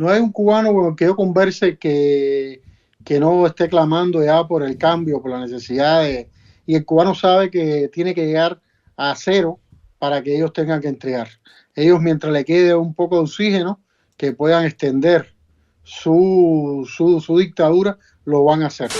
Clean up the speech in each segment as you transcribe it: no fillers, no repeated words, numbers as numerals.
No hay un cubano con el que yo converse que no esté clamando ya por el cambio, por la necesidad y el cubano sabe que tiene que llegar a cero para que ellos tengan que entregar. Ellos, mientras le quede un poco de oxígeno, que puedan extender su dictadura, lo van a hacer.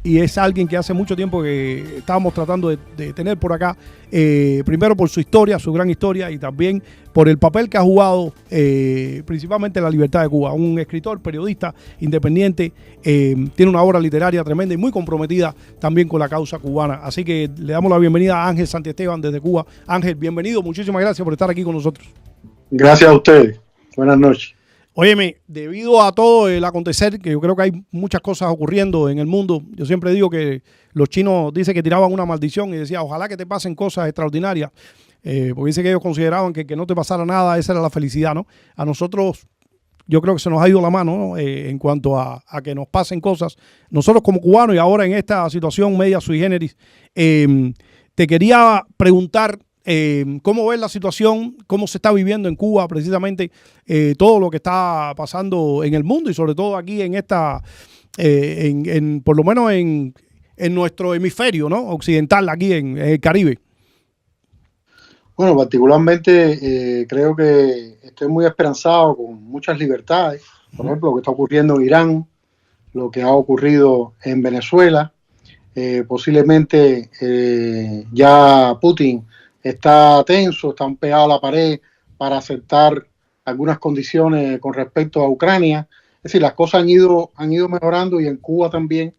Y es alguien que hace mucho tiempo que estábamos tratando de tener por acá, primero por su historia, su gran historia, y también por el papel que ha jugado principalmente en la libertad de Cuba. Un escritor, periodista, independiente, tiene una obra literaria tremenda y muy comprometida también con la causa cubana. Así que le damos la bienvenida a Ángel Santiesteban desde Cuba. Ángel, bienvenido, muchísimas gracias por estar aquí con nosotros. Gracias a ustedes. Buenas noches. Óyeme, debido a todo el acontecer, que yo creo que hay muchas cosas ocurriendo en el mundo, yo siempre digo que los chinos dicen que tiraban una maldición y decía, ojalá que te pasen cosas extraordinarias, porque dice que ellos consideraban que no te pasara nada, esa era la felicidad, ¿no? A nosotros, yo creo que se nos ha ido la mano, ¿no? En cuanto a que nos pasen cosas. Nosotros como cubanos y ahora en esta situación media sui generis, te quería preguntar, ¿cómo ves la situación? ¿Cómo se está viviendo en Cuba precisamente todo lo que está pasando en el mundo y sobre todo aquí en esta, por lo menos en nuestro hemisferio, ¿no? Occidental, aquí en el Caribe? Bueno, particularmente creo que estoy muy esperanzado con muchas libertades. Por ejemplo, lo que está ocurriendo en Irán, lo que ha ocurrido en Venezuela. Posiblemente ya Putin está tenso, está pegado a la pared para aceptar algunas condiciones con respecto a Ucrania. Es decir, las cosas han ido mejorando y en Cuba también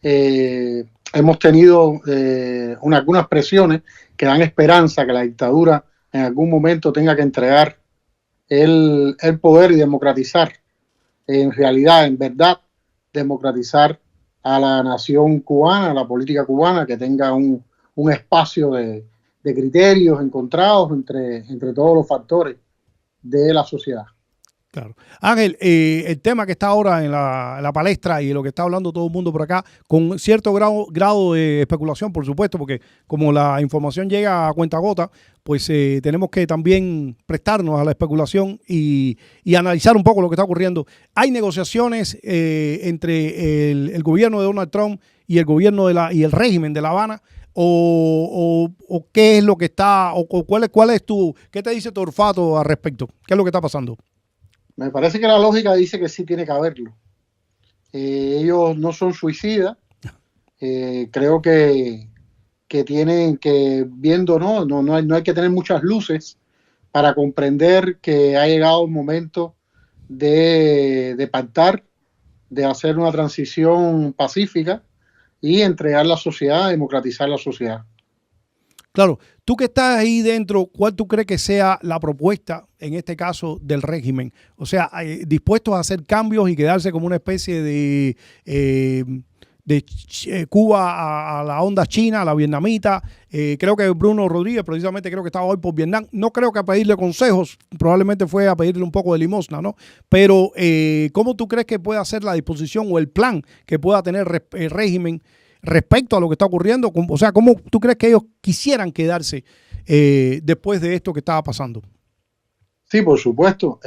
hemos tenido algunas presiones que dan esperanza que la dictadura en algún momento tenga que entregar el poder y democratizar, en realidad, en verdad, democratizar a la nación cubana, a la política cubana, que tenga un espacio de criterios encontrados entre todos los factores de la sociedad. Claro. Ángel, el tema que está ahora en la palestra y lo que está hablando todo el mundo por acá, con cierto grado de especulación, por supuesto, porque como la información llega a cuentagota, pues tenemos que también prestarnos a la especulación y analizar un poco lo que está ocurriendo. Hay negociaciones entre el gobierno de Donald Trump y el gobierno y el régimen de La Habana. O qué es lo que está, o cuál es qué te dice tu olfato al respecto, qué es lo que está pasando. Me parece que la lógica dice que sí tiene que haberlo. Ellos no son suicidas. Creo que tienen que, viendo, no hay que tener muchas luces para comprender que ha llegado el momento de pactar, de hacer una transición pacífica y entregar la sociedad, democratizar la sociedad. Claro, tú que estás ahí dentro, ¿cuál tú crees que sea la propuesta, en este caso, del régimen? O sea, dispuestos a hacer cambios y quedarse como una especie de Cuba a la onda china, a la vietnamita. Creo que Bruno Rodríguez, precisamente, creo que estaba hoy por Vietnam. No creo que a pedirle consejos, probablemente fue a pedirle un poco de limosna, ¿no? Pero, ¿cómo tú crees que pueda ser la disposición o el plan que pueda tener el régimen respecto a lo que está ocurriendo? O sea, ¿cómo tú crees que ellos quisieran quedarse después de esto que estaba pasando? Sí, por supuesto.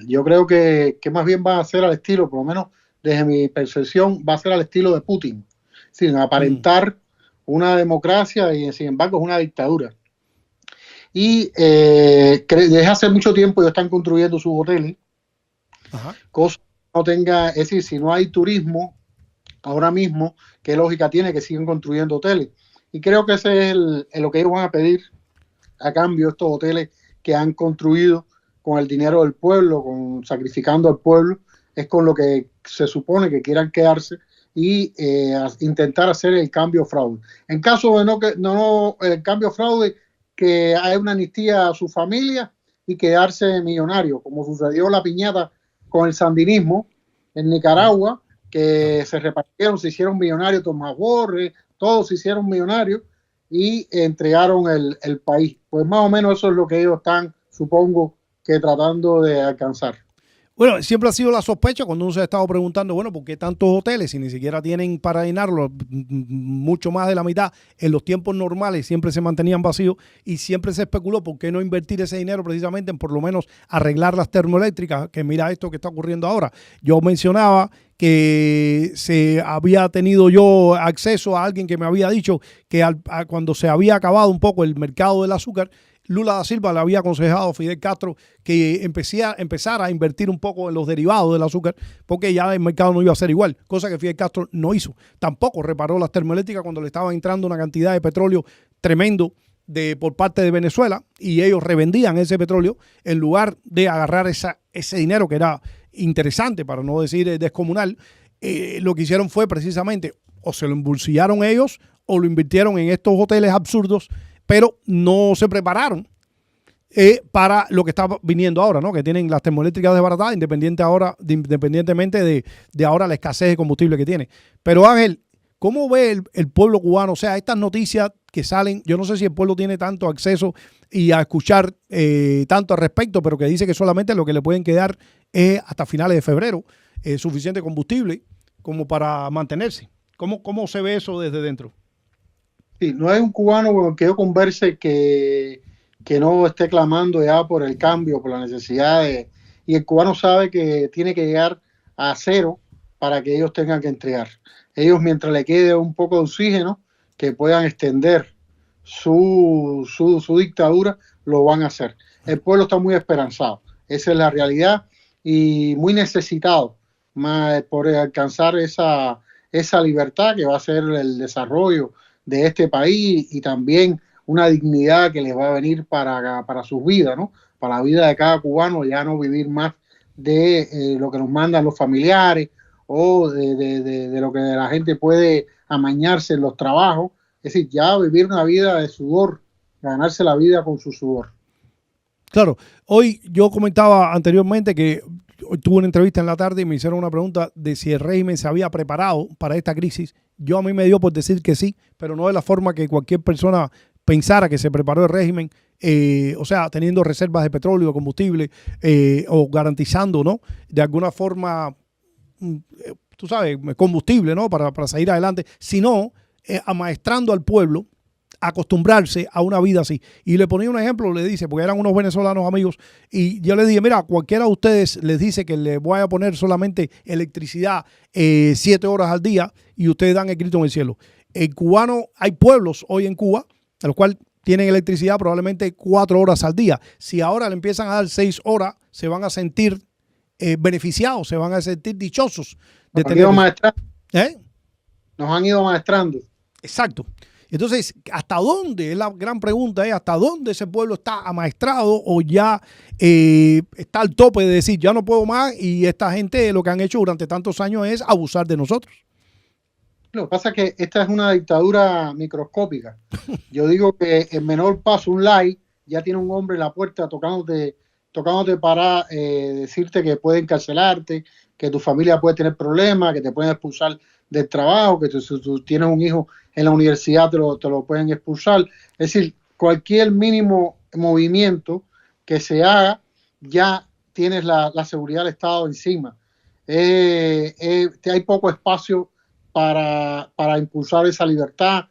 Yo creo que más bien va a ser al estilo, por lo menos desde mi percepción, va a ser al estilo de Putin, sin aparentar una democracia y sin embargo es una dictadura. Y desde hace mucho tiempo ellos están construyendo sus hoteles, cosa que no tenga, es decir, si no hay turismo ahora mismo, ¿qué lógica tiene que sigan construyendo hoteles? Y creo que ese es lo que ellos van a pedir a cambio, estos hoteles que han construido con el dinero del pueblo, sacrificando al pueblo, es con lo que se supone que quieran quedarse y intentar hacer el cambio fraude. En caso de el cambio fraude, que haya una amnistía a su familia y quedarse millonario, como sucedió en la piñata con el sandinismo en Nicaragua, que se repartieron, se hicieron millonarios, Tomás Borges, todos se hicieron millonarios y entregaron el país. Pues más o menos eso es lo que ellos están, supongo, que tratando de alcanzar. Bueno, siempre ha sido la sospecha cuando uno se ha estado preguntando, bueno, ¿por qué tantos hoteles si ni siquiera tienen para llenarlo mucho más de la mitad? En los tiempos normales siempre se mantenían vacíos y siempre se especuló por qué no invertir ese dinero precisamente en por lo menos arreglar las termoeléctricas, que mira esto que está ocurriendo ahora. Yo mencionaba que se había tenido yo acceso a alguien que me había dicho que cuando se había acabado un poco el mercado del azúcar, Lula da Silva le había aconsejado a Fidel Castro que empezara a invertir un poco en los derivados del azúcar porque ya el mercado no iba a ser igual, cosa que Fidel Castro no hizo. Tampoco reparó las termoeléctricas cuando le estaba entrando una cantidad de petróleo tremendo por parte de Venezuela y ellos revendían ese petróleo en lugar de agarrar ese dinero que era interesante, para no decir descomunal. Lo que hicieron fue precisamente o se lo embolsillaron ellos o lo invirtieron en estos hoteles absurdos, pero no se prepararon para lo que está viniendo ahora, ¿no? Que tienen las termoeléctricas desbaratadas, independientemente de ahora la escasez de combustible que tiene. Pero Ángel, ¿cómo ve el pueblo cubano? O sea, estas noticias que salen, yo no sé si el pueblo tiene tanto acceso y a escuchar tanto al respecto, pero que dice que solamente lo que le pueden quedar es hasta finales de febrero suficiente combustible como para mantenerse. ¿Cómo se ve eso desde dentro? Sí, no hay un cubano con el que yo converse que no esté clamando ya por el cambio, por la necesidad y el cubano sabe que tiene que llegar a cero para que ellos tengan que entregar. Ellos, mientras le quede un poco de oxígeno, que puedan extender su dictadura, lo van a hacer. El pueblo está muy esperanzado, esa es la realidad, y muy necesitado más por alcanzar esa libertad que va a ser el desarrollo de este país y también una dignidad que les va a venir para sus vidas, ¿no? Para la vida de cada cubano, ya no vivir más de lo que nos mandan los familiares o de lo que la gente puede amañarse en los trabajos. Es decir, ya vivir una vida de sudor, ganarse la vida con su sudor. Claro, hoy yo comentaba anteriormente que hoy tuve una entrevista en la tarde y me hicieron una pregunta de si el régimen se había preparado para esta crisis. A mí me dio por decir que sí, pero no de la forma que cualquier persona pensara que se preparó el régimen, o sea, teniendo reservas de petróleo, de combustible, o garantizando, ¿no? De alguna forma, tú sabes, combustible, ¿no? Para seguir adelante, sino amaestrando al pueblo acostumbrarse a una vida así. Y le ponía un ejemplo, le dice, porque eran unos venezolanos amigos, y yo le dije, mira, cualquiera de ustedes les dice que le voy a poner solamente electricidad 7 horas al día y ustedes dan el grito en el cielo. El cubano, hay pueblos hoy en Cuba, a los cuales tienen electricidad probablemente 4 horas al día. Si ahora le empiezan a dar 6 horas, se van a sentir beneficiados, se van a sentir dichosos de tener. Nos han ido maestrando. Exacto. Entonces, ¿hasta dónde? Es la gran pregunta, ¿hasta dónde ese pueblo está amaestrado o ya está al tope de decir, ya no puedo más y esta gente lo que han hecho durante tantos años es abusar de nosotros? Lo que pasa es que esta es una dictadura microscópica. Yo digo que el menor paso, un like, ya tiene un hombre en la puerta tocándote para decirte que puede encarcelarte, que tu familia puede tener problemas, que te pueden expulsar del trabajo, que tú tienes un hijo en la universidad, te lo pueden expulsar. Es decir, cualquier mínimo movimiento que se haga, ya tienes la seguridad del Estado encima. Hay poco espacio para impulsar esa libertad,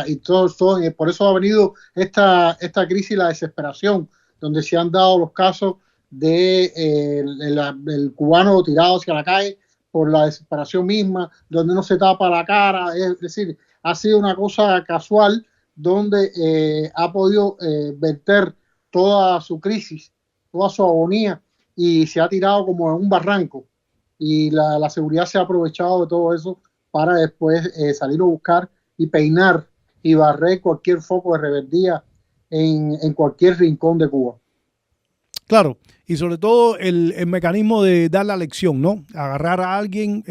y todo, por eso ha venido esta crisis y la desesperación, donde se han dado los casos del cubano tirado hacia la calle por la desesperación misma, donde no se tapa la cara. Es decir, ha sido una cosa casual donde ha podido verter toda su crisis, toda su agonía, y se ha tirado como en un barranco, y la seguridad se ha aprovechado de todo eso para después salir a buscar y peinar y barrer cualquier foco de rebeldía en cualquier rincón de Cuba. Claro, y sobre todo el mecanismo de dar la lección, ¿no? Agarrar a alguien,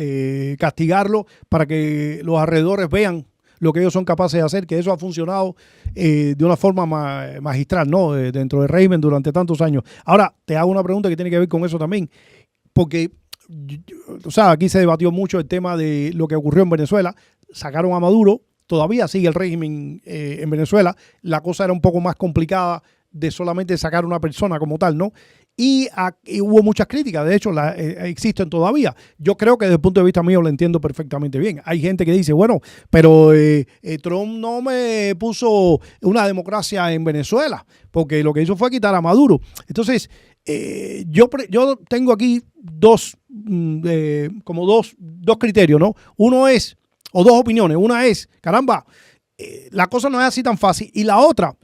castigarlo para que los alrededores vean lo que ellos son capaces de hacer, que eso ha funcionado de una forma magistral, ¿no? Dentro del régimen durante tantos años. Ahora, te hago una pregunta que tiene que ver con eso también, porque, o sea, aquí se debatió mucho el tema de lo que ocurrió en Venezuela. Sacaron a Maduro, todavía sigue el régimen en Venezuela. La cosa era un poco más complicada de solamente sacar una persona como tal, ¿no? y hubo muchas críticas, de hecho existen todavía. Yo creo que desde el punto de vista mío lo entiendo perfectamente bien. Hay gente que dice, bueno, pero Trump no me puso una democracia en Venezuela, porque lo que hizo fue quitar a Maduro. Entonces, yo tengo aquí dos criterios, ¿no? Uno es, o dos opiniones. Una es, caramba, la cosa no es así tan fácil. Y la otra,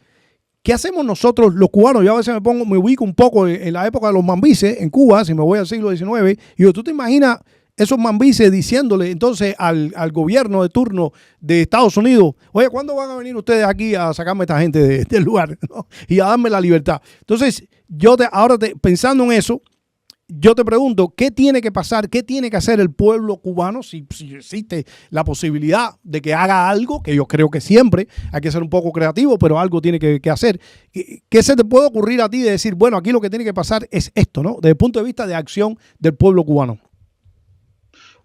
¿qué hacemos nosotros los cubanos? Yo a veces me ubico un poco en la época de los mambises en Cuba, si me voy al siglo XIX, y yo, ¿tú te imaginas esos mambises diciéndole entonces al gobierno de turno de Estados Unidos, oye, ¿cuándo van a venir ustedes aquí a sacarme a esta gente del lugar, ¿no? Y a darme la libertad? Entonces, pensando en eso, yo te pregunto, ¿qué tiene que pasar? ¿Qué tiene que hacer el pueblo cubano si existe la posibilidad de que haga algo? Que yo creo que siempre hay que ser un poco creativo, pero algo tiene que hacer. ¿Qué se te puede ocurrir a ti de decir, bueno, aquí lo que tiene que pasar es esto, ¿no? Desde el punto de vista de acción del pueblo cubano.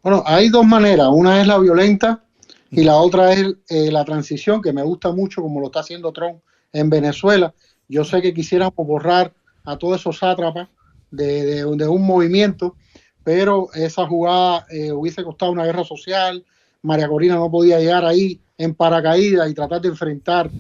Bueno, hay dos maneras. Una es la violenta y la otra es la transición, que me gusta mucho como lo está haciendo Trump en Venezuela. Yo sé que quisiéramos borrar a todos esos sátrapas de un movimiento, pero esa jugada hubiese costado una guerra social. María Corina no podía llegar ahí en paracaídas y tratar de enfrentar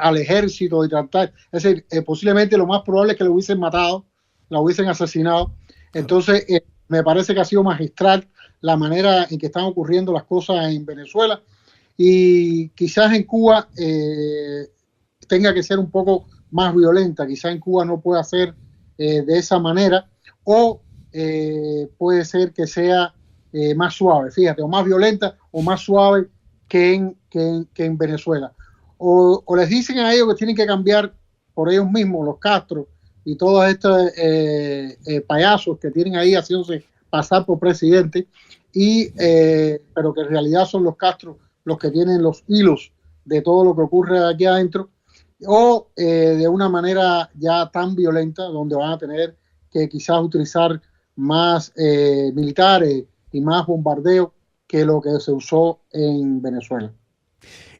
al ejército y tratar, es decir, posiblemente lo más probable es que lo hubiesen matado, la hubiesen asesinado. Entonces me parece que ha sido magistral la manera en que están ocurriendo las cosas en Venezuela, y quizás en Cuba tenga que ser un poco más violenta. Quizás en Cuba no pueda ser de esa manera, o puede ser que sea más suave, fíjate, o más violenta o más suave que en Venezuela. O les dicen a ellos que tienen que cambiar por ellos mismos, los Castro y todos estos payasos que tienen ahí haciéndose pasar por presidente, pero que en realidad son los Castro los que tienen los hilos de todo lo que ocurre aquí adentro, o de una manera ya tan violenta donde van a tener que quizás utilizar más militares y más bombardeo que lo que se usó en Venezuela.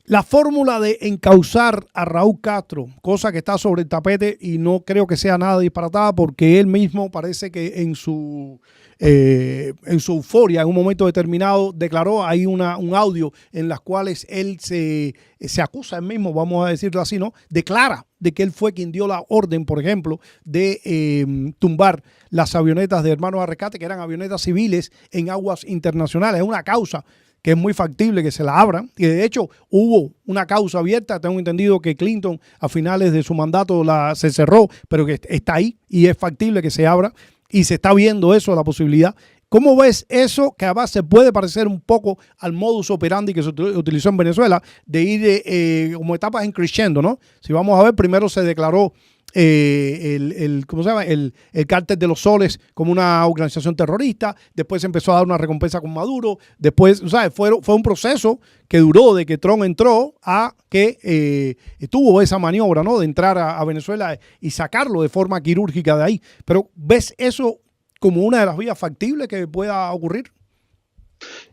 La fórmula de encauzar a Raúl Castro, cosa que está sobre el tapete y no creo que sea nada disparatada, porque él mismo parece que en su euforia, en un momento determinado, declaró, hay un audio en las cuales él se acusa él mismo, vamos a decirlo así, ¿no? Declara de que él fue quien dio la orden, por ejemplo, de tumbar las avionetas de Hermanos al Rescate, que eran avionetas civiles en aguas internacionales. Es una causa que es muy factible que se la abran, y de hecho hubo una causa abierta. Tengo entendido que Clinton a finales de su mandato se cerró, pero que está ahí y es factible que se abra, y se está viendo eso, la posibilidad. ¿Cómo ves eso, que además se puede parecer un poco al modus operandi que se utilizó en Venezuela, de ir como etapas en crescendo, ¿no? Si vamos a ver, primero se declaró ¿cómo se llama? El Cártel de los Soles como una organización terrorista, después se empezó a dar una recompensa con Maduro, después, ¿sabes? Fue un proceso que duró de que Trump entró a que tuvo esa maniobra, ¿no? De entrar a Venezuela y sacarlo de forma quirúrgica de ahí. Pero ¿ves eso como una de las vías factibles que pueda ocurrir?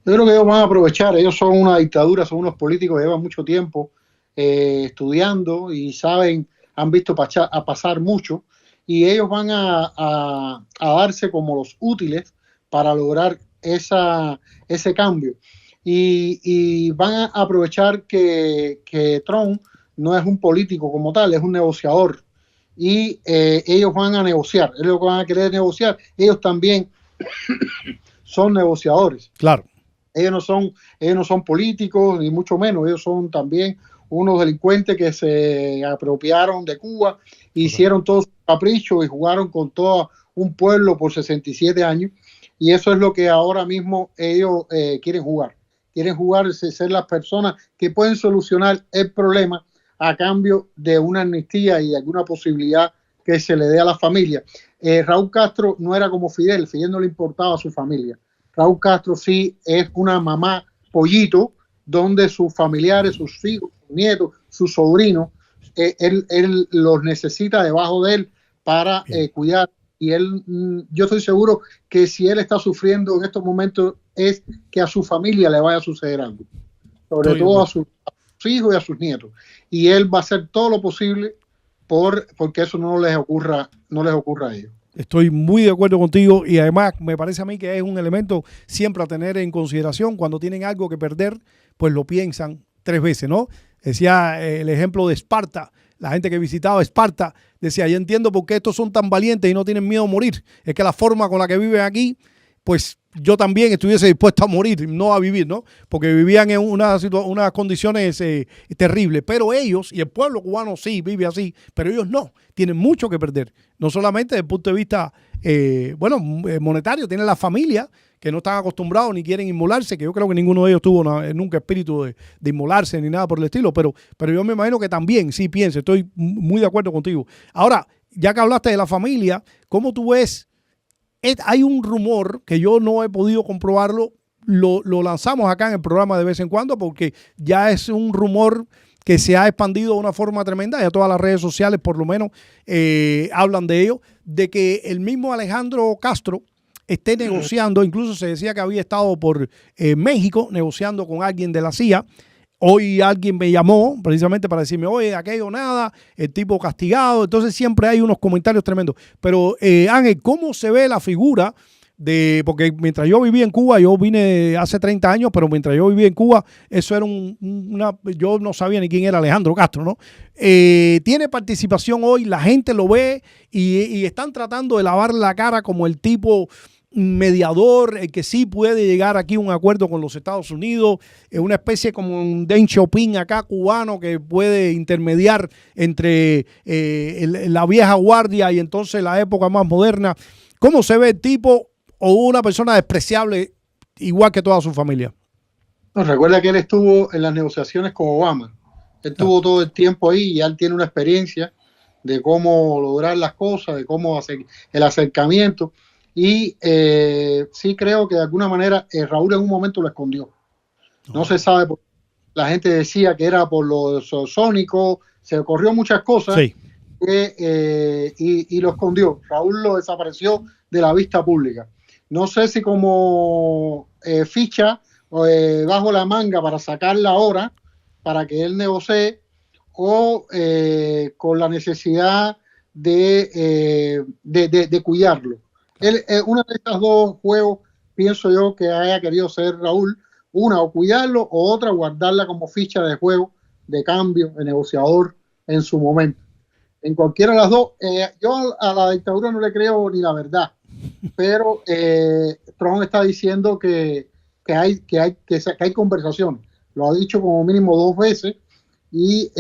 Yo creo que ellos van a aprovechar. Ellos son una dictadura, son unos políticos que llevan mucho tiempo estudiando y han visto pasar mucho, y ellos van a darse como los útiles para lograr ese cambio, y van a aprovechar que Trump no es un político como tal, es un negociador, y ellos van a negociar, ellos van a querer negociar. Ellos también son negociadores. Claro. Ellos no son políticos, ni mucho menos. Ellos son también unos delincuentes que se apropiaron de Cuba, hicieron todos sus caprichos y jugaron con todo un pueblo por 67 años. Y eso es lo que ahora mismo ellos quieren jugar. Quieren jugar, ser las personas que pueden solucionar el problema a cambio de una amnistía y alguna posibilidad que se le dé a la familia. Raúl Castro no era como Fidel. Fidel no le importaba a su familia. Raúl Castro sí es una mamá pollito, donde sus familiares, sus hijos, sus nietos, sus sobrinos, él los necesita debajo de él para cuidar. Y yo estoy seguro que si él está sufriendo en estos momentos es que a su familia le vaya a suceder algo, sobre todo a sus hijos y a sus nietos. Y él va a hacer todo lo posible porque eso no les ocurra a ellos. Estoy muy de acuerdo contigo y además me parece a mí que es un elemento siempre a tener en consideración cuando tienen algo que perder, pues lo piensan 3 veces, ¿no? Decía el ejemplo de Esparta, la gente que visitaba Esparta decía, yo entiendo por qué estos son tan valientes y no tienen miedo a morir, es que la forma con la que viven aquí, pues yo también estuviese dispuesto a morir, no a vivir, ¿no? Porque vivían en unas condiciones terribles. Pero ellos, y el pueblo cubano sí vive así, pero ellos no, tienen mucho que perder. No solamente desde el punto de vista, monetario, tienen la familia que no están acostumbrados ni quieren inmolarse, que yo creo que ninguno de ellos tuvo nunca espíritu de inmolarse ni nada por el estilo, pero yo me imagino que también sí piensa, estoy muy de acuerdo contigo. Ahora, ya que hablaste de la familia, ¿cómo tú ves? Hay un rumor que yo no he podido comprobarlo, lo lanzamos acá en el programa de vez en cuando porque ya es un rumor que se ha expandido de una forma tremenda, ya todas las redes sociales por lo menos hablan de ello, de que el mismo Alejandro Castro esté negociando, incluso se decía que había estado por México negociando con alguien de la CIA. Hoy alguien me llamó precisamente para decirme, oye, aquello nada, el tipo castigado. Entonces siempre hay unos comentarios tremendos. Pero Ángel, ¿cómo se ve la figura porque mientras yo vivía en Cuba, yo vine hace 30 años, pero mientras yo vivía en Cuba, eso era yo no sabía ni quién era Alejandro Castro, ¿no? Tiene participación hoy, la gente lo ve y están tratando de lavar la cara como el tipo mediador, el que sí puede llegar aquí a un acuerdo con los Estados Unidos, una especie como un Deng Xiaoping acá cubano que puede intermediar entre la vieja guardia y entonces la época más moderna. ¿Cómo se ve el tipo o una persona despreciable igual que toda su familia? No, recuerda que él estuvo en las negociaciones con Obama. Él estuvo todo el tiempo ahí y ya él tiene una experiencia de cómo lograr las cosas, de cómo hacer el acercamiento. Y sí creo que de alguna manera Raúl en un momento lo escondió. No se sabe, la gente decía que era por los sónicos, se ocurrió muchas cosas, sí. Y lo escondió. Raúl lo desapareció de la vista pública. No sé si como ficha bajo la manga para sacarla ahora, para que él negocie, o con la necesidad de cuidarlo. Una de estas dos juegos, pienso yo que haya querido ser Raúl, una o cuidarlo o otra guardarla como ficha de juego, de cambio, de negociador en su momento. En cualquiera de las dos, yo a la dictadura no le creo ni la verdad, pero Trump está diciendo que hay conversaciones, lo ha dicho como mínimo 2 veces y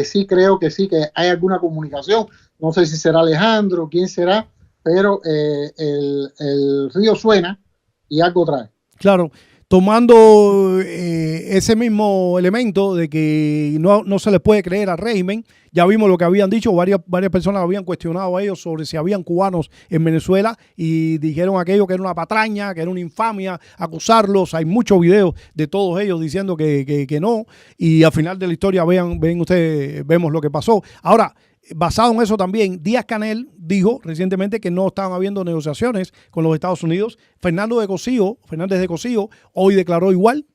sí creo que sí, que hay alguna comunicación, no sé si será Alejandro, quién será, pero el río suena y algo trae. Claro, tomando ese mismo elemento de que no se les puede creer al régimen, ya vimos lo que habían dicho, varias personas habían cuestionado a ellos sobre si habían cubanos en Venezuela y dijeron aquello que era una patraña, que era una infamia, acusarlos. Hay muchos videos de todos ellos diciendo que no, y al final de la historia ven ustedes, vemos lo que pasó. Ahora, basado en eso también, Díaz-Canel dijo recientemente que no estaban habiendo negociaciones con los Estados Unidos. Fernández de Cosío hoy declaró igual,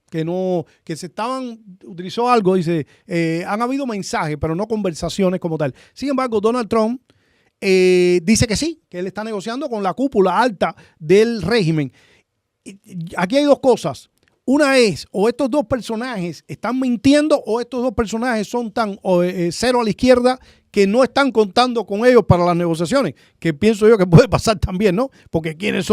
utilizó algo, dice, han habido mensajes, pero no conversaciones como tal. Sin embargo, Donald Trump dice que sí, que él está negociando con la cúpula alta del régimen. Aquí hay dos cosas. Una es, o estos dos personajes están mintiendo, o estos dos personajes son tan cero a la izquierda que no están contando con ellos para las negociaciones, que pienso yo que puede pasar también, ¿no? Porque quién es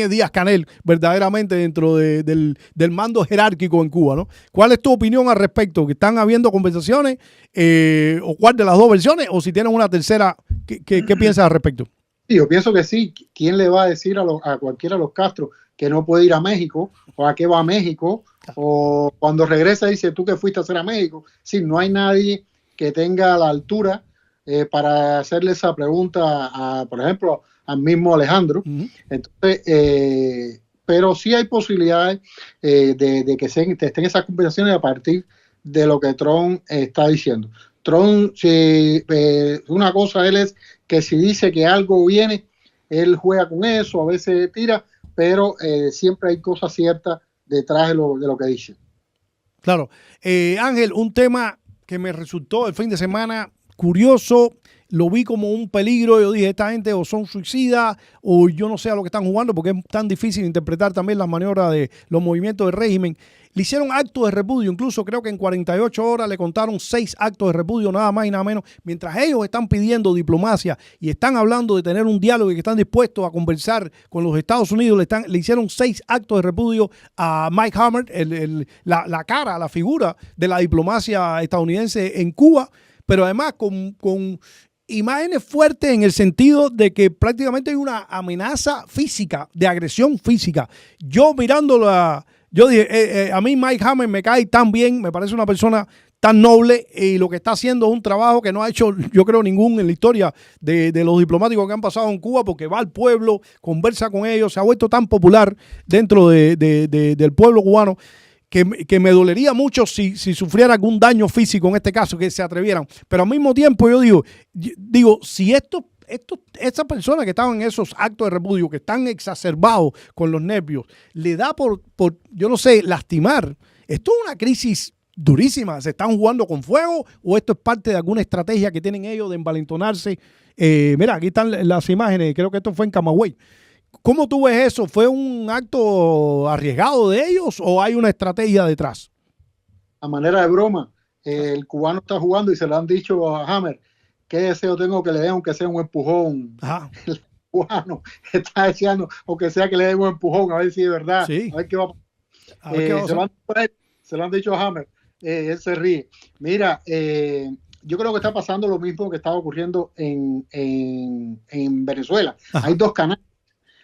Díaz-Canel verdaderamente dentro del mando jerárquico en Cuba, ¿no? ¿Cuál es tu opinión al respecto? ¿Que están habiendo conversaciones o cuál de las dos versiones? O si tienen una tercera, ¿qué piensas al respecto? Sí, yo pienso que sí. ¿Quién le va a decir a cualquiera de los Castro que no puede ir a México, o a qué va a México, o cuando regresa dice tú que fuiste a hacer a México? Sí, no hay nadie que tenga la altura para hacerle esa pregunta, por ejemplo, al mismo Alejandro. Uh-huh. Entonces, pero sí hay posibilidades de que estén esas conversaciones a partir de lo que Trump está diciendo. Trump, una cosa él es que si dice que algo viene, él juega con eso, a veces tira, pero siempre hay cosas ciertas detrás de lo que dice. Claro. Ángel, un tema que me resultó el fin de semana curioso lo vi como un peligro. Yo dije, esta gente o son suicidas o yo no sé a lo que están jugando, porque es tan difícil interpretar también las maniobras de los movimientos del régimen. Le hicieron actos de repudio, incluso creo que en 48 horas le contaron 6 actos de repudio, nada más y nada menos. Mientras ellos están pidiendo diplomacia y están hablando de tener un diálogo y que están dispuestos a conversar con los Estados Unidos, le hicieron 6 actos de repudio a Mike Hammer, la cara, la figura de la diplomacia estadounidense en Cuba, pero además con imágenes fuertes en el sentido de que prácticamente hay una amenaza física, de agresión física. Yo mirándola, yo dije, a mí Mike Hammer me cae tan bien, me parece una persona tan noble y lo que está haciendo es un trabajo que no ha hecho, yo creo, ningún en la historia de los diplomáticos que han pasado en Cuba, porque va al pueblo, conversa con ellos, se ha vuelto tan popular dentro del pueblo cubano que me dolería mucho si sufriera algún daño físico en este caso, que se atrevieran. Pero al mismo tiempo yo digo, si estas personas que estaban en esos actos de repudio, que están exacerbados con los nervios, le da por yo no sé, lastimar. Esto es una crisis durísima. ¿Se están jugando con fuego o esto es parte de alguna estrategia que tienen ellos de envalentonarse? Mira, aquí están las imágenes. Creo que esto fue en Camagüey. ¿Cómo tú ves eso? ¿Fue un acto arriesgado de ellos o hay una estrategia detrás? A manera de broma, el cubano está jugando y se lo han dicho a Hammer. ¿Qué deseo tengo que le den aunque sea un empujón? Ajá. El cubano está deseando aunque sea que le den un empujón, a ver si es verdad. Sí. A ver qué va a pasar. Se lo han dicho a Hammer. Él se ríe. Mira, yo creo que está pasando lo mismo que estaba ocurriendo en Venezuela. Ajá. Hay 2 canales.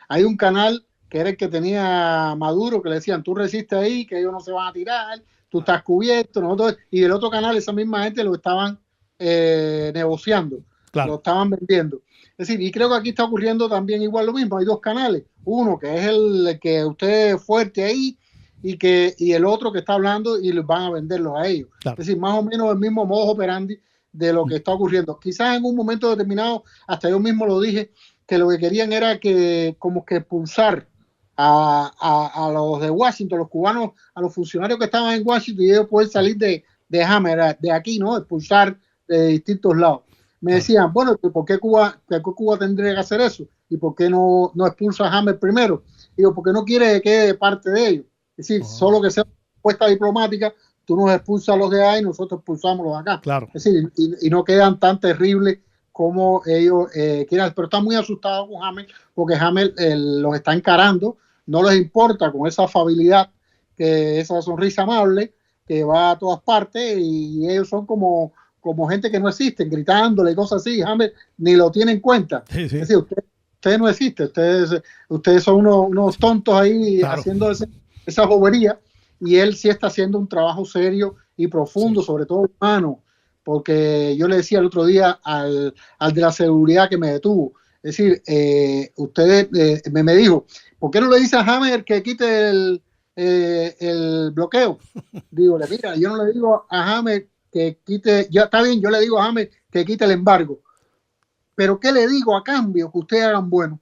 Hay un canal que era el que tenía Maduro, que le decían, tú resistes ahí, que ellos no se van a tirar, tú estás cubierto, nosotros, y el otro canal, esa misma gente lo estaban negociando, claro, lo estaban vendiendo. Es decir, y creo que aquí está ocurriendo también igual lo mismo. Hay 2 canales, uno que es el que usted es fuerte ahí y el otro que está hablando y les van a venderlos a ellos. Claro. Es decir, más o menos el mismo modus operandi de lo que está ocurriendo. Quizás en un momento determinado, hasta yo mismo lo dije, que lo que querían era que como que expulsar a los de Washington, los cubanos, a los funcionarios que estaban en Washington y ellos poder salir de Hammer, de aquí, ¿no? Expulsar de distintos lados. Me decían, bueno, ¿por qué Cuba tendría que hacer eso? ¿Y por qué no expulsa a Hammer primero? Digo, porque no quiere que quede parte de ellos. Es decir, solo que sea una respuesta diplomática, tú nos expulsas a los de ahí y nosotros expulsamos a los de acá. Claro. Es decir, y no quedan tan terribles como ellos quieran, pero están muy asustados con Hammer, porque Hammer los está encarando, no les importa, con esa afabilidad, esa sonrisa amable, que va a todas partes, y ellos son como gente que no existen, gritándole y cosas así. Hammer ni lo tiene en cuenta. Sí, sí. Es decir, usted no existe, ustedes son unos tontos ahí, claro, haciendo esa bobería, y él sí está haciendo un trabajo serio y profundo, sí, sobre todo humano. Porque yo le decía el otro día al de la seguridad que me detuvo, es decir, me dijo, ¿por qué no le dice a Hammer que quite el bloqueo? Digo, mira, yo no le digo a Hammer que quite, ya está bien, yo le digo a Hammer que quite el embargo, pero ¿qué le digo a cambio que ustedes hagan bueno?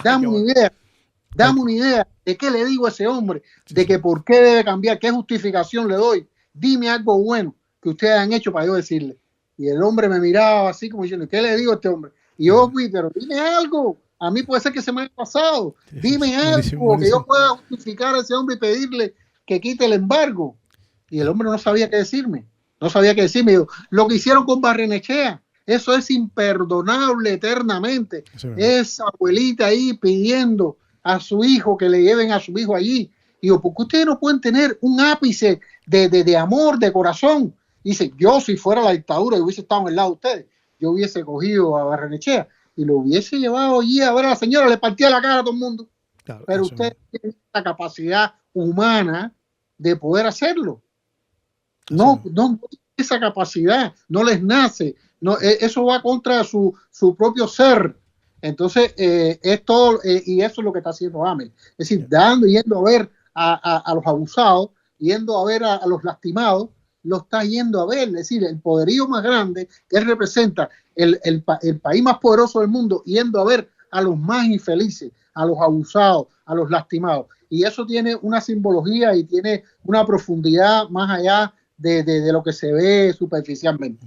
Dame una idea de qué le digo a ese hombre, de que por qué debe cambiar, qué justificación le doy, dime algo bueno que ustedes han hecho para yo decirle. Y el hombre me miraba así como diciendo, ¿qué le digo a este hombre? Y yo, pero dime algo, a mí puede ser que se me haya pasado, dime algo que yo pueda justificar a ese hombre y pedirle que quite el embargo. Y el hombre no sabía qué decirme, Digo, lo que hicieron con Barrenechea, eso es imperdonable eternamente. Esa abuelita ahí pidiendo a su hijo que le lleven a su hijo allí. Y digo, ¿por qué ustedes no pueden tener un ápice de amor, de corazón? Dice, yo si fuera la dictadura y hubiese estado en el lado de ustedes, yo hubiese cogido a Barrenechea y lo hubiese llevado allí a ver a la señora, le partía la cara a todo el mundo. Claro, pero usted tiene la capacidad humana de poder hacerlo. No tiene esa capacidad, no les nace, no, eso va contra su propio ser. Entonces, es todo, y eso es lo que está haciendo Hammer. Es decir, yendo a ver a los abusados, yendo a ver a los lastimados, lo está yendo a ver. Es decir, el poderío más grande que él representa, el país más poderoso del mundo, yendo a ver a los más infelices, a los abusados, a los lastimados. Y eso tiene una simbología y tiene una profundidad más allá de lo que se ve superficialmente.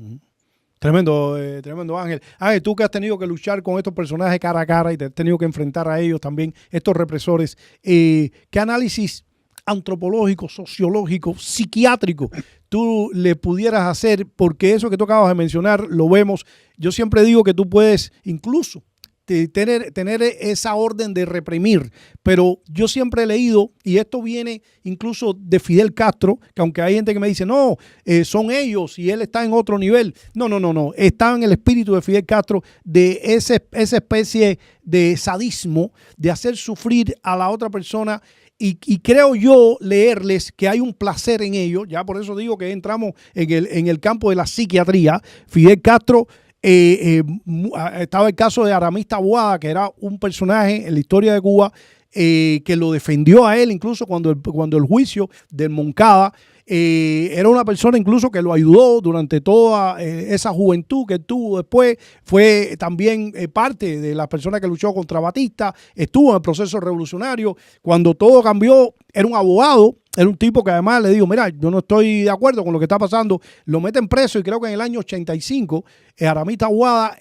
Tremendo, tremendo Ángel. Ángel, tú que has tenido que luchar con estos personajes cara a cara y te has tenido que enfrentar a ellos también, estos represores, ¿qué análisis antropológico, sociológico, psiquiátrico tú le pudieras hacer? Porque eso que tú acabas de mencionar lo vemos. Yo siempre digo que tú puedes incluso tener esa orden de reprimir, pero yo siempre he leído, y esto viene incluso de Fidel Castro, que aunque hay gente que me dice, no, son ellos y él está en otro nivel. No, está en el espíritu de Fidel Castro, de esa especie de sadismo, de hacer sufrir a la otra persona. Y creo yo leerles que hay un placer en ello. Ya por eso digo que entramos en el campo de la psiquiatría. Fidel Castro, estaba el caso de Aramis Taboada, que era un personaje en la historia de Cuba que lo defendió a él incluso cuando el juicio del Moncada. Era una persona incluso que lo ayudó durante toda esa juventud que tuvo después. Fue también parte de las personas que luchó contra Batista. Estuvo en el proceso revolucionario. Cuando todo cambió, era un abogado. Era un tipo que además le digo, mira, yo no estoy de acuerdo con lo que está pasando. Lo meten preso y creo que en el año 85 Aramis Taboada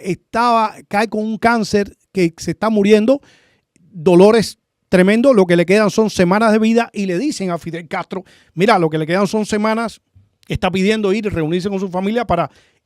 cae con un cáncer que se está muriendo. Dolores tremendo, lo que le quedan son semanas de vida y le dicen a Fidel Castro, mira, lo que le quedan son semanas, está pidiendo ir, reunirse con su familia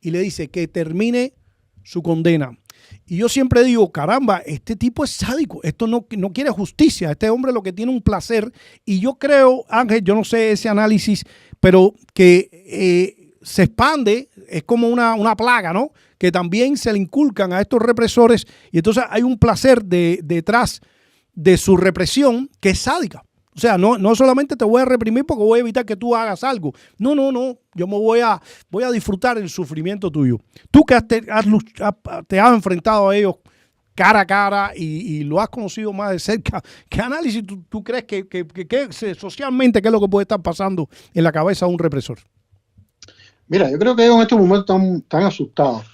y le dice que termine su condena. Y yo siempre digo, caramba, este tipo es sádico, esto no quiere justicia, este hombre lo que tiene un placer. Y yo creo, Ángel, yo no sé ese análisis, pero que se expande, es como una plaga, ¿no? Que también se le inculcan a estos represores y entonces hay un placer detrás de su represión que es sádica. O sea, no solamente te voy a reprimir porque voy a evitar que tú hagas algo. No. Yo me voy a disfrutar el sufrimiento tuyo. Tú que te has enfrentado a ellos cara a cara y lo has conocido más de cerca, ¿qué análisis tú crees que socialmente qué es lo que puede estar pasando en la cabeza de un represor? Mira, yo creo que ellos en estos momentos están asustados.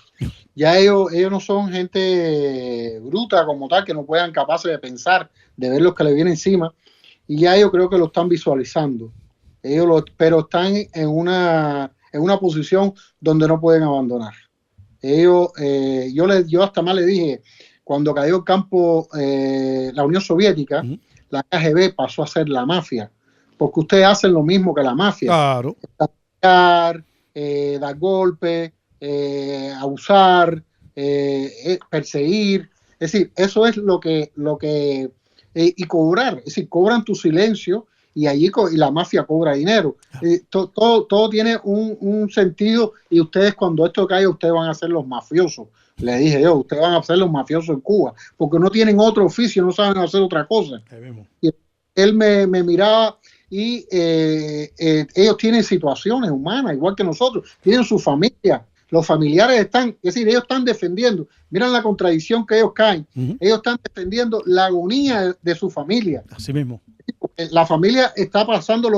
Ya ellos no son gente bruta como tal, que no puedan capaces de pensar, de ver lo que le viene encima. Y ya yo creo que lo están visualizando. Pero están en una posición donde no pueden abandonar. Yo hasta más le dije, cuando cayó el campo la Unión Soviética, la KGB pasó a ser la mafia. Porque ustedes hacen lo mismo que la mafia. Claro. Dar golpes, abusar, perseguir, es decir, eso es lo que y cobrar, es decir, cobran tu silencio y allí y la mafia cobra dinero. Todo tiene un sentido y ustedes cuando esto caiga, ustedes van a ser los mafiosos. Le dije yo, ustedes van a ser los mafiosos en Cuba, porque no tienen otro oficio, no saben hacer otra cosa. Y él me miraba y ellos tienen situaciones humanas, igual que nosotros, tienen su familia. Los familiares están, es decir, ellos están defendiendo, miren la contradicción que ellos caen, ellos están defendiendo la agonía de su familia. Así mismo. La familia está pasando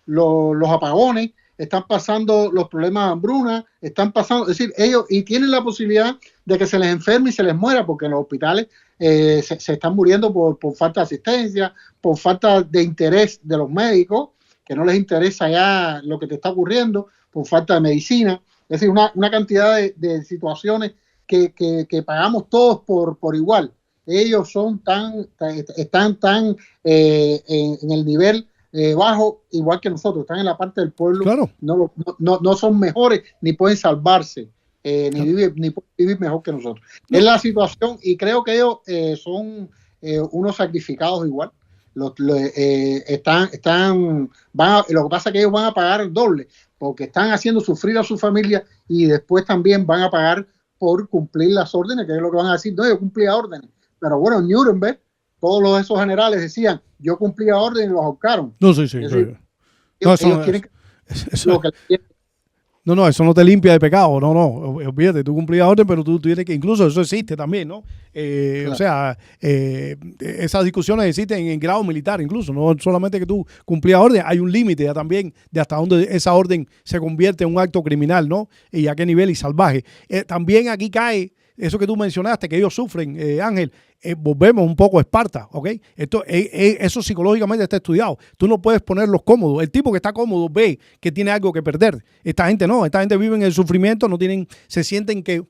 los apagones, están pasando los problemas de hambruna, están pasando, es decir, ellos y tienen la posibilidad de que se les enferme y se les muera, porque en los hospitales se están muriendo por falta de asistencia, por falta de interés de los médicos, que no les interesa ya lo que te está ocurriendo, por falta de medicina. Es decir, una cantidad de situaciones que pagamos todos por igual. Ellos están tan en el nivel bajo, igual que nosotros, están en la parte del pueblo. Claro. No son mejores, ni pueden salvarse, ni pueden vivir mejor que nosotros. No. Es la situación, y creo que ellos son unos sacrificados igual. Lo que pasa es que ellos van a pagar el doble, porque están haciendo sufrir a su familia y después también van a pagar por cumplir las órdenes, que es lo que van a decir, no, yo cumplía órdenes. Pero bueno, en Nuremberg, todos esos generales decían, yo cumplía órdenes y los ahorcaron. No, sí. Decir, eso no te limpia de pecado, no, olvídate, tú cumplías orden, pero tú tienes que, incluso eso existe también, ¿no? Claro. O sea, esas discusiones existen en grado militar, incluso, no solamente que tú cumplías orden, hay un límite ya también de hasta dónde esa orden se convierte en un acto criminal, ¿no? Y a qué nivel y salvaje. También aquí cae eso que tú mencionaste, que ellos sufren, Ángel, volvemos un poco a Esparta, ¿ok? Eso psicológicamente está estudiado. Tú no puedes ponerlos cómodos. El tipo que está cómodo ve que tiene algo que perder. Esta gente no, esta gente vive en el sufrimiento, no tienen, se sienten que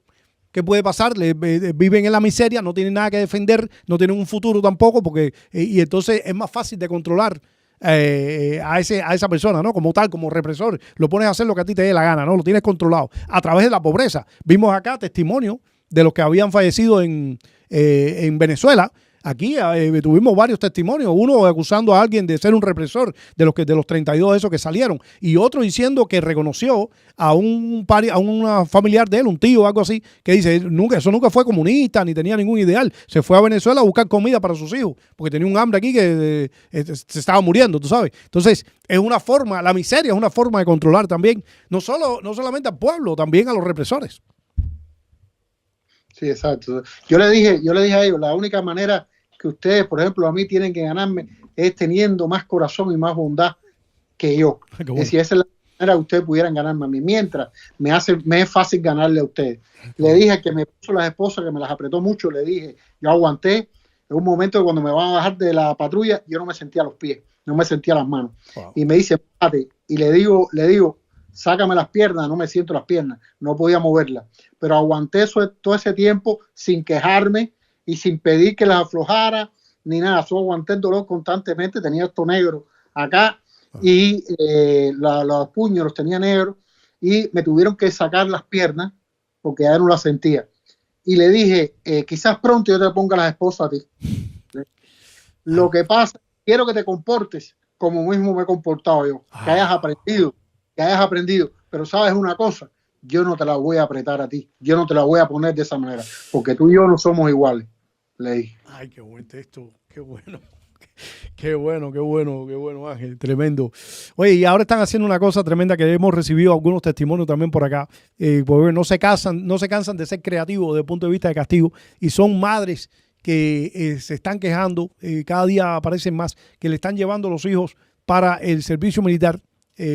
¿qué puede pasar? Viven en la miseria, no tienen nada que defender, no tienen un futuro tampoco, porque y entonces es más fácil de controlar a esa persona, ¿no? Como tal, como represor. Lo pones a hacer lo que a ti te dé la gana, ¿no? Lo tienes controlado a través de la pobreza. Vimos acá testimonios de los que habían fallecido en Venezuela. Aquí tuvimos varios testimonios, uno acusando a alguien de ser un represor de los 32 esos que salieron, y otro diciendo que reconoció a un familiar de él, un tío o algo así, que dice, eso nunca fue comunista, ni tenía ningún ideal, se fue a Venezuela a buscar comida para sus hijos, porque tenía un hambre aquí que se estaba muriendo, tú sabes. Entonces, es una forma, la miseria es una forma de controlar también, no solamente al pueblo, también a los represores. Sí, exacto. Yo le dije a ellos, la única manera que ustedes, por ejemplo, a mí tienen que ganarme es teniendo más corazón y más bondad que yo. Bueno. Si esa es la manera que ustedes pudieran ganarme a mí, mientras me es fácil ganarle a ustedes. Le dije que me puso las esposas, que me las apretó mucho, le dije, yo aguanté. En un momento cuando me van a bajar de la patrulla, yo no me sentía los pies, no me sentía las manos. Wow. Y me dice, párate. Y le digo, sácame las piernas, no me siento las piernas, no podía moverlas. Pero aguanté todo ese tiempo sin quejarme y sin pedir que las aflojara ni nada. Solo aguanté el dolor constantemente, tenía esto negro acá y los puños los tenía negros y me tuvieron que sacar las piernas porque ya no las sentía. Y le dije, quizás pronto yo te ponga las esposas a ti. Lo que pasa, quiero que te comportes como mismo me he comportado yo, que hayas aprendido, pero sabes una cosa, yo no te la voy a apretar a ti, yo no te la voy a poner de esa manera, porque tú y yo no somos iguales, le dije. Ay, qué buen texto, qué bueno. Qué bueno, Ángel, tremendo. Oye, y ahora están haciendo una cosa tremenda que hemos recibido algunos testimonios también por acá, porque no se cansan de ser creativos desde el punto de vista de castigo, y son madres que se están quejando, cada día aparecen más, que le están llevando los hijos para el servicio militar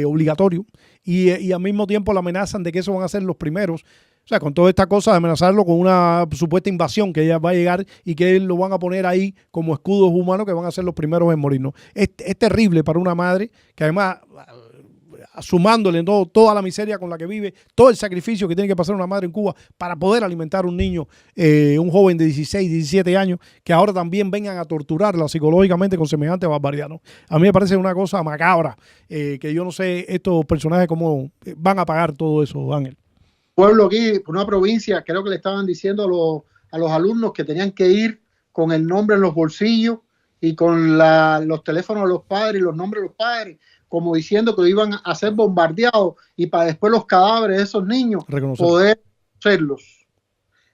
obligatorio, y al mismo tiempo la amenazan de que esos van a ser los primeros. O sea, con toda esta cosa de amenazarlo con una supuesta invasión que ya va a llegar y que lo van a poner ahí como escudos humanos que van a ser los primeros en morir, ¿no? Es terrible para una madre que además, sumándole toda la miseria con la que vive, todo el sacrificio que tiene que pasar una madre en Cuba para poder alimentar a un niño, un joven de 16, 17 años, que ahora también vengan a torturarla psicológicamente con semejante barbaridad, ¿no? A mí me parece una cosa macabra, que yo no sé estos personajes cómo van a pagar todo eso, Ángel. Pueblo aquí, por una provincia, creo que le estaban diciendo a los alumnos que tenían que ir con el nombre en los bolsillos y con los teléfonos de los padres y los nombres de los padres, como diciendo que iban a ser bombardeados y para después los cadáveres de esos niños poder hacerlos.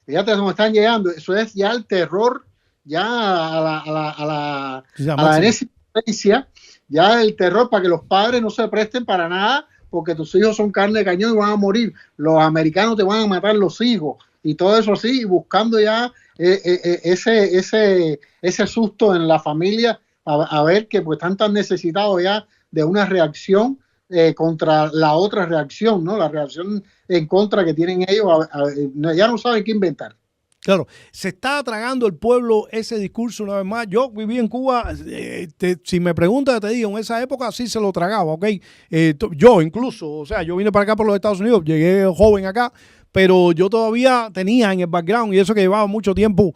Fíjate cómo están llegando. Eso es ya el terror, ya a la enésima potencia, ya el terror para que los padres no se presten para nada, porque tus hijos son carne de cañón y van a morir. Los americanos te van a matar los hijos y todo eso así, y buscando ya ese susto en la familia a ver que pues están tan necesitados ya de una reacción contra la otra reacción, ¿no? La reacción en contra que tienen ellos, ya no saben qué inventar. Claro, se está tragando el pueblo ese discurso una vez más. Yo viví en Cuba, si me preguntas te digo, en esa época sí se lo tragaba, ¿ok? Yo incluso, o sea, yo vine para acá por los Estados Unidos, llegué joven acá, pero yo todavía tenía en el background, y eso que llevaba mucho tiempo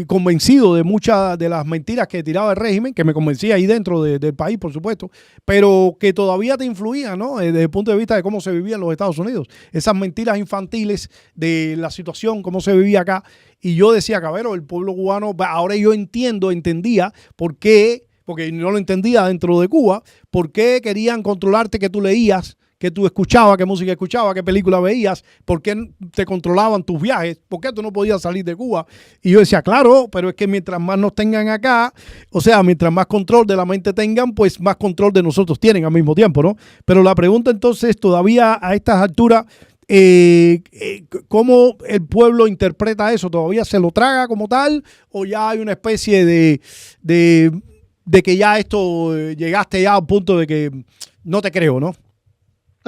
convencido de muchas de las mentiras que tiraba el régimen, que me convencía ahí dentro del país, por supuesto, pero que todavía te influían, ¿no? Desde el punto de vista de cómo se vivía en los Estados Unidos. Esas mentiras infantiles de la situación, cómo se vivía acá. Y yo decía, cabrón, el pueblo cubano, ahora yo entendía por qué, porque no lo entendía dentro de Cuba, por qué querían controlarte que tú leías, que tú escuchabas, qué música escuchabas, qué película veías, por qué te controlaban tus viajes, por qué tú no podías salir de Cuba. Y yo decía, claro, pero es que mientras más nos tengan acá, o sea, mientras más control de la mente tengan, pues más control de nosotros tienen al mismo tiempo, ¿no? Pero la pregunta entonces, todavía a estas alturas, ¿cómo el pueblo interpreta eso? ¿Todavía se lo traga como tal? ¿O ya hay una especie de que ya esto llegaste ya a un punto de que no te creo, ¿no?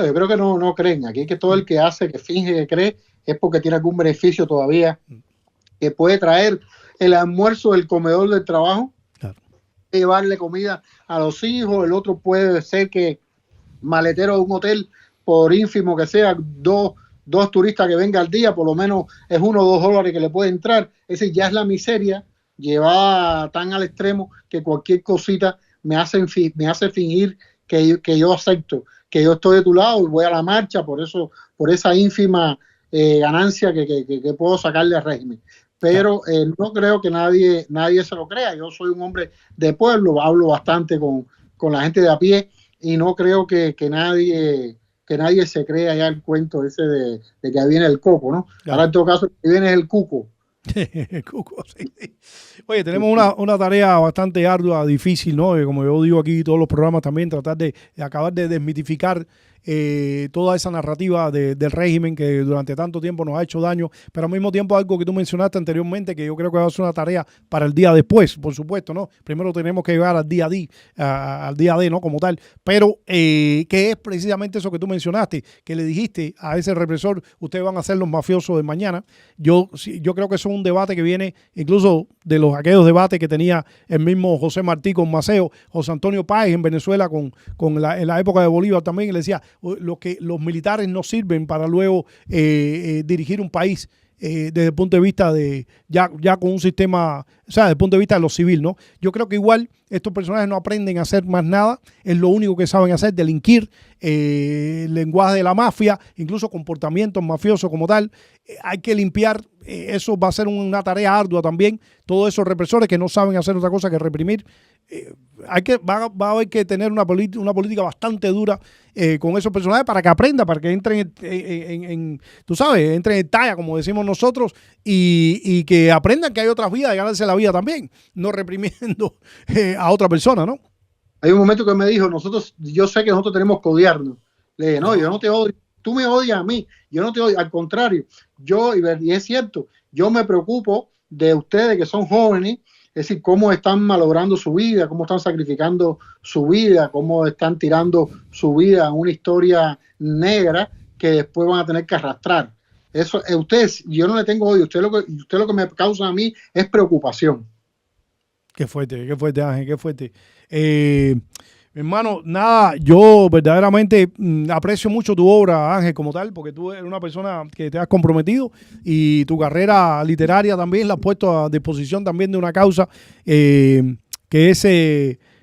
No, yo creo que no creen. Aquí que todo el que hace, que finge que cree, es porque tiene algún beneficio todavía que puede traer el almuerzo del comedor del trabajo, Claro. llevarle comida a los hijos. El otro puede ser que maletero de un hotel, por ínfimo que sea, dos turistas que vengan al día, por lo menos es $1 o $2 que le puede entrar. Ese ya es la miseria llevada tan al extremo que cualquier cosita me hace fingir que yo acepto, que yo estoy de tu lado y voy a la marcha por esa ínfima ganancia que puedo sacarle al régimen. Pero no creo que nadie se lo crea. Yo soy un hombre de pueblo, hablo bastante con la gente de a pie y no creo que nadie se crea ya el cuento ese de que ahí viene el coco, ¿no? Claro. Ahora en todo caso, que viene el cuco. Cuco, sí. Oye, tenemos una tarea bastante ardua, difícil, ¿no? Como yo digo aquí, todos los programas también, tratar de acabar de desmitificar toda esa narrativa del régimen que durante tanto tiempo nos ha hecho daño, pero al mismo tiempo algo que tú mencionaste anteriormente, que yo creo que va a ser una tarea para el día después, por supuesto, ¿no? Primero tenemos que llegar al día D, ¿no? Como tal, pero que es precisamente eso que tú mencionaste, que le dijiste a ese represor, ustedes van a ser los mafiosos de mañana. Yo creo que eso es un debate que viene incluso de aquellos debates que tenía el mismo José Martí con Maceo, José Antonio Páez en Venezuela en la época de Bolívar también, y le decía, los militares no sirven para luego dirigir un país desde el punto de vista de ya con un sistema, o sea, desde el punto de vista de lo civil, ¿no? Yo creo que igual estos personajes no aprenden a hacer más nada, es lo único que saben hacer, delinquir, el lenguaje de la mafia, incluso comportamientos mafiosos como tal. Hay que limpiar, eso va a ser una tarea ardua también, todos esos represores que no saben hacer otra cosa que reprimir. Va a haber que tener una política bastante dura con esos personajes para que aprendan, para que entren tú sabes, entren en talla, como decimos nosotros, y que aprendan que hay otras vías de ganarse la vida también, no reprimiendo a otra persona, ¿no? Hay un momento que me dijo, yo sé que nosotros tenemos que odiarnos. Le dije, no, yo no te odio, tú me odias a mí, yo no te odio, al contrario, y es cierto, yo me preocupo de ustedes que son jóvenes, es decir, cómo están malogrando su vida, cómo están sacrificando su vida, cómo están tirando su vida a una historia negra que después van a tener que arrastrar. Eso, ustedes, yo no le tengo odio, usted lo que me causa a mí es preocupación. Qué fuerte, Ángel, qué fuerte. Hermano, nada, yo verdaderamente aprecio mucho tu obra, Ángel, como tal, porque tú eres una persona que te has comprometido y tu carrera literaria también la has puesto a disposición también de una causa que es,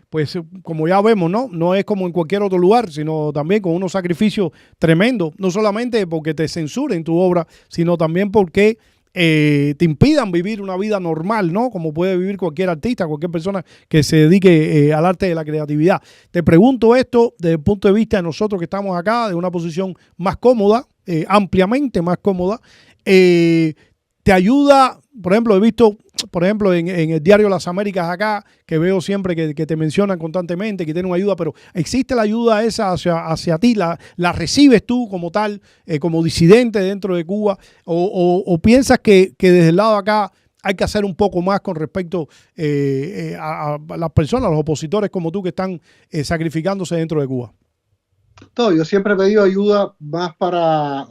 pues como ya vemos, ¿no? No es como en cualquier otro lugar, sino también con unos sacrificios tremendos, no solamente porque te censuren tu obra, sino también porque te impidan vivir una vida normal, ¿no? Como puede vivir cualquier artista, cualquier persona que se dedique al arte de la creatividad. Te pregunto esto desde el punto de vista de nosotros que estamos acá, de una posición más cómoda, ampliamente más cómoda. Te ayuda, por ejemplo, he visto, por ejemplo, en el diario Las Américas acá, que veo siempre que te mencionan constantemente, que tienen ayuda, pero ¿existe la ayuda esa hacia ti? ¿La recibes tú como tal, como disidente dentro de Cuba? ¿O piensas que desde el lado de acá hay que hacer un poco más con respecto a las personas, a los opositores como tú que están sacrificándose dentro de Cuba? Yo siempre he pedido ayuda más para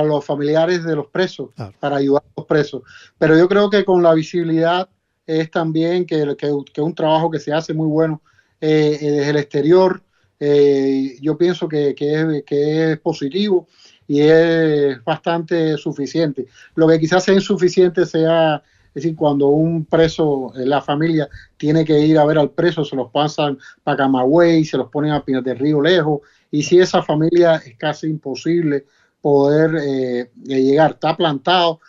los familiares de los presos, claro, para ayudar a los presos. Pero yo creo que con la visibilidad es también que un trabajo que se hace muy bueno desde el exterior. Yo pienso que es positivo y es bastante suficiente. Lo que quizás sea insuficiente sea, es decir, cuando un preso, la familia tiene que ir a ver al preso, se los pasan para Camagüey, se los ponen a Pinar del Río lejos, y si esa familia es casi imposible poder llegar, está plantado,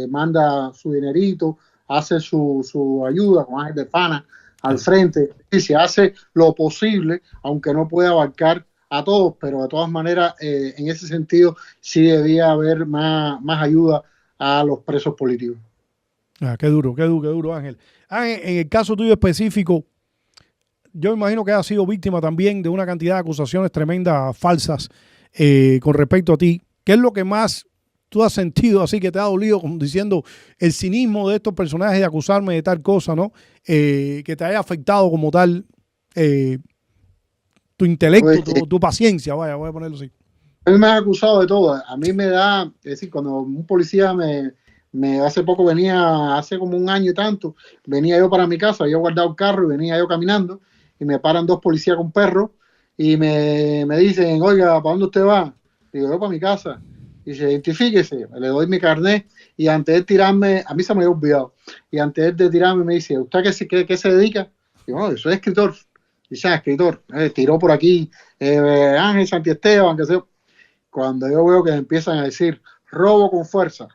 manda su dinerito, hace su ayuda con Ángel de Fana al frente, y se hace lo posible, aunque no puede abarcar a todos, pero de todas maneras, en ese sentido, sí debía haber más ayuda a los presos políticos. Qué duro, Ángel. En el caso tuyo específico, yo imagino que has sido víctima también de una cantidad de acusaciones tremendas, falsas, con respecto a ti. ¿Qué es lo que más tú has sentido así que te ha dolido, como diciendo el cinismo de estos personajes de acusarme de tal cosa, ¿no? Que te haya afectado como tal. ¿Qué tu intelecto, Pues, tu paciencia, vaya, voy a ponerlo así. a mí me han acusado de todo. A mí me da, es decir, cuando un policía hace poco venía, hace como un año y tanto, venía yo para mi casa, había guardado el carro y venía yo caminando y me paran dos policías con perros y me dicen, oiga, ¿para dónde usted va? Digo, yo para mi casa. Y dice, identifíquese, le doy mi carnet y antes de tirarme, a mí se me había olvidado, y antes de tirarme me dice, ¿usted qué se dedica? Digo, no, yo soy escritor. Dice, escritor, tiró por aquí Ángel Santiesteban, que sé. Cuando yo veo que empiezan a decir robo con fuerza,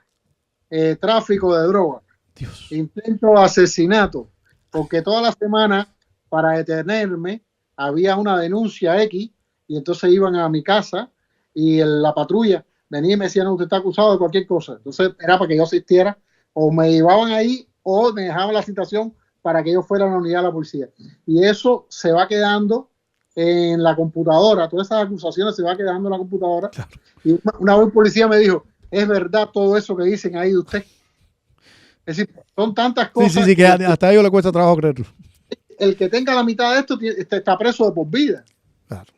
tráfico de drogas, Dios. intento de asesinato, porque toda la semana para detenerme había una denuncia X y entonces iban a mi casa y la patrulla venía y me decían, no, usted está acusado de cualquier cosa. Entonces era para que yo asistiera, o me llevaban ahí o me dejaban la citación para que yo fuera a la unidad de la policía. Y eso se va quedando en la computadora, todas esas acusaciones se va quedando en la computadora. Claro. Y una vez un policía me dijo, ¿es verdad todo eso que dicen ahí de usted? Es decir, son tantas cosas. Sí, que hasta a ellos le cuesta trabajo creerlo. El que tenga la mitad de esto está preso de por vida. Claro,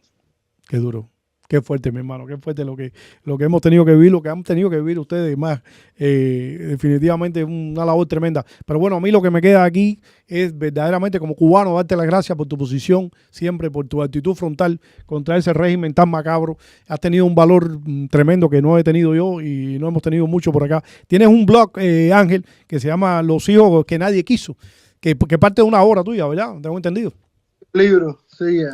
qué duro. Qué fuerte, mi hermano, qué fuerte lo que hemos tenido que vivir, lo que han tenido que vivir ustedes más. Definitivamente una labor tremenda. Pero bueno, a mí lo que me queda aquí es verdaderamente como cubano darte las gracias por tu posición, siempre por tu actitud frontal contra ese régimen tan macabro. Has tenido un valor tremendo que no he tenido yo y no hemos tenido mucho por acá. Tienes un blog, Ángel, que se llama Los hijos que nadie quiso, que parte de una obra tuya, ¿verdad? Tengo entendido. Libro, sí,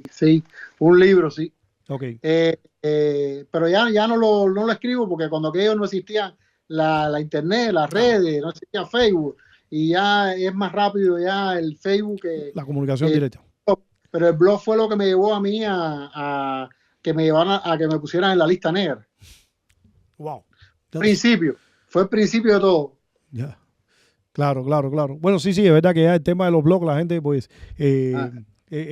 sí, un libro, sí. Okay. Pero ya no lo escribo porque cuando aquello no existía la internet, las redes, no existía Facebook y ya es más rápido ya el Facebook que la comunicación directa. Pero el blog fue lo que me llevó a mí a que me llevaran a que me pusieran en la lista negra. Wow. Fue el principio de todo. Ya. Claro. Bueno, sí, es verdad que ya el tema de los blogs, la gente, pues,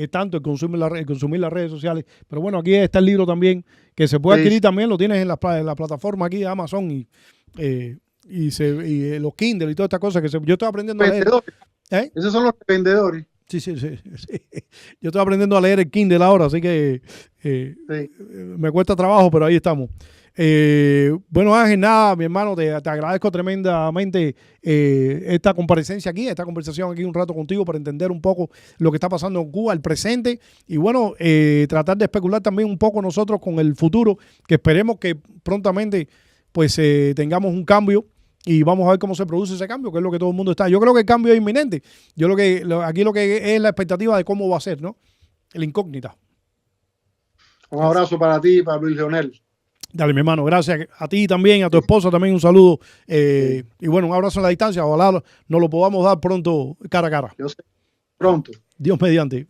tanto el consumir las redes sociales. Pero bueno, aquí está el libro también, que se puede adquirir también, lo tienes en la plataforma aquí de Amazon y los Kindle y todas estas cosas que yo estoy aprendiendo a leer. Esos son los vendedores. Sí. Yo estoy aprendiendo a leer el Kindle ahora, así que me cuesta trabajo, pero ahí estamos. Bueno, Ángel, nada, mi hermano, te agradezco tremendamente esta comparecencia aquí, esta conversación aquí un rato contigo para entender un poco lo que está pasando en Cuba, el presente, y bueno, tratar de especular también un poco nosotros con el futuro, que esperemos que prontamente pues tengamos un cambio y vamos a ver cómo se produce ese cambio, que es lo que todo el mundo está. Yo creo que el cambio es inminente. Aquí lo que es la expectativa de cómo va a ser, ¿no? La incógnita. Un abrazo para ti y para Luis Leonel. Dale, mi hermano, gracias a ti también, a tu esposa también un saludo. Y bueno, un abrazo en la distancia. Ojalá nos lo podamos dar pronto cara a cara. Yo sé, pronto. Dios mediante.